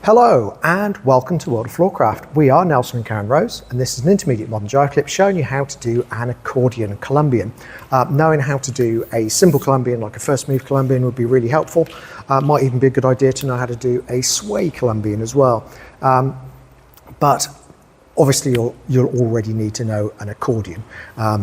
Hello and welcome to World of Floorcraft. We are Nelson and Karen Rose, and this is an Intermediate Modern Jive Clip showing you how to do an Accordion Colombian. Knowing how to do a simple Colombian like a first move Colombian would be really helpful. Might even be a good idea to know how to do a sway Colombian as well. But obviously you'll already need to know an accordion,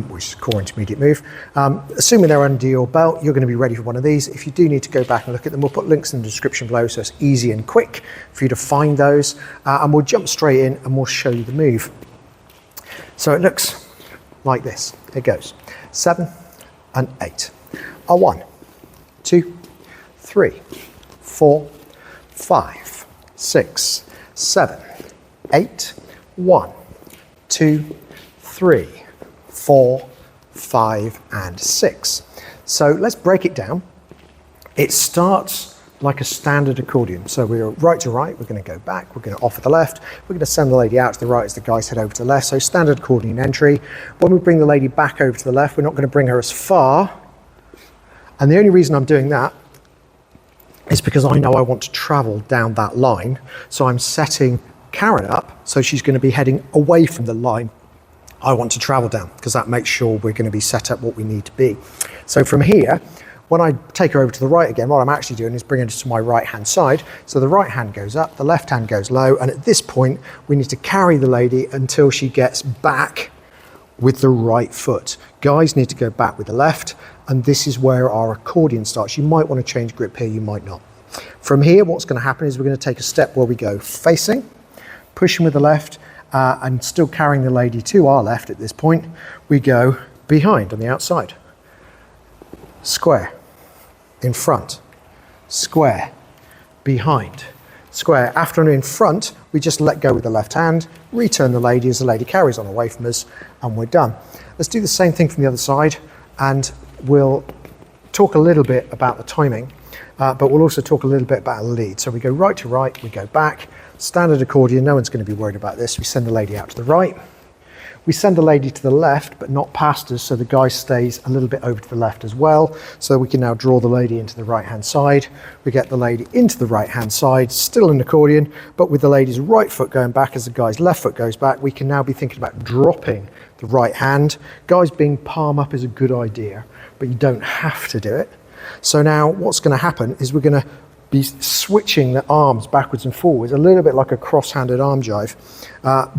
which is a core intermediate move. Assuming they're under your belt, you're going to be ready for one of these. If you do need to go back and look at them, we'll put links in the description below so it's easy and quick for you to find those. And we'll jump straight in and we'll show you the move. So it looks like this. It goes 7 and 8. A 1, 2, 3, 4, 5, 6, 7, 8, 1, 2, 3, 4, 5, and 6. So let's break it down. It starts like a standard accordion. So we're right to right, we're going to go back, we're going to off at the left, we're going to send the lady out to the right as the guys head over to the left. So standard accordion entry. When we bring the lady back over to the left, we're not going to bring her as far. And the only reason I'm doing that is because I know I want to travel down that line. So I'm setting Karen up, so she's going to be heading away from the line I want to travel down, because that makes sure we're going to be set up what we need to be. So from here, when I take her over to the right again, what I'm actually doing is bringing her to my right hand side. So the right hand goes up, the left hand goes low, and at this point we need to carry the lady until she gets back with the right foot. Guys need to go back with the left, and this is where our accordion starts. You might want to change grip here, you might not. From here, what's going to happen is we're going to take a step where we go facing, pushing with the left, and still carrying the lady to our left at this point. We go behind on the outside. Square, in front, square, behind, square. After and in front, we just let go with the left hand, return the lady as the lady carries on away from us, and we're done. Let's do the same thing from the other side, and we'll talk a little bit about the timing, but we'll also talk a little bit about the lead. So we go right to right, we go back. Standard accordion, no one's going to be worried about this. We send the lady out to the right. We send the lady to the left, but not past us, so the guy stays a little bit over to the left as well. So we can now draw the lady into the right-hand side. We get the lady into the right-hand side, still an accordion, but with the lady's right foot going back as the guy's left foot goes back, we can now be thinking about dropping the right hand. Guys, being palm up is a good idea, but you don't have to do it. So now what's going to happen is we're going to be switching the arms backwards and forwards, a little bit like a cross-handed arm jive,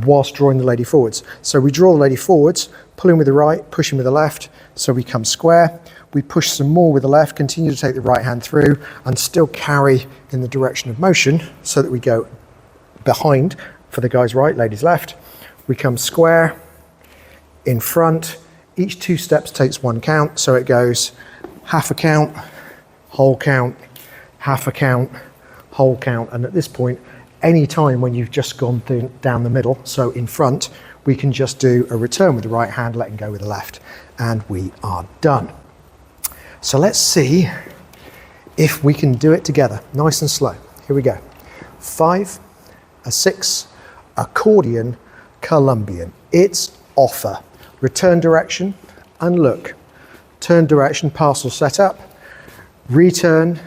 whilst drawing the lady forwards. So we draw the lady forwards, pulling with the right, pushing with the left, so we come square. We push some more with the left, continue to take the right hand through, and still carry in the direction of motion, so that we go behind for the guy's right, lady's left. We come square, in front. Each 2 steps takes 1 count, so it goes half a count, whole count, half a count, whole count. And at this point, any time when you've just gone down the middle, so in front, we can just do a return with the right hand, letting go with the left, and we are done. So let's see if we can do it together, nice and slow. Here we go. 5, a 6, accordion, Colombian. It's offer. Return direction and look. Turn direction, parcel set up, return,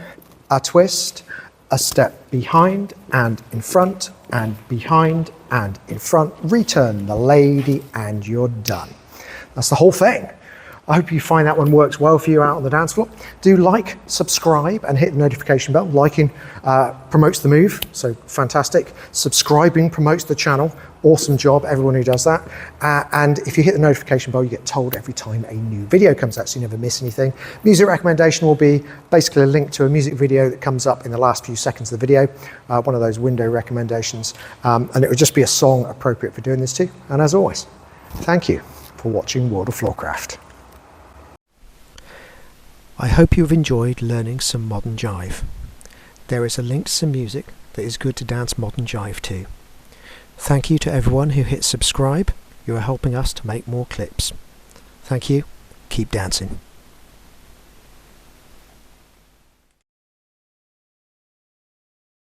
a twist, a step behind and in front, and behind and in front, return the lady, and you're done. That's the whole thing. I hope you find that one works well for you out on the dance floor. Do like, subscribe, and hit the notification bell. Liking promotes the move, so fantastic. Subscribing promotes the channel. Awesome job, everyone who does that. And if you hit the notification bell, you get told every time a new video comes out, so you never miss anything. Music recommendation will be basically a link to a music video that comes up in the last few seconds of the video, one of those window recommendations. And it would just be a song appropriate for doing this too. And as always, thank you for watching World of Floorcraft. I hope you've enjoyed learning some modern jive. There is a link to some music that is good to dance modern jive to. Thank you to everyone who hit subscribe. You are helping us to make more clips. Thank you. Keep dancing.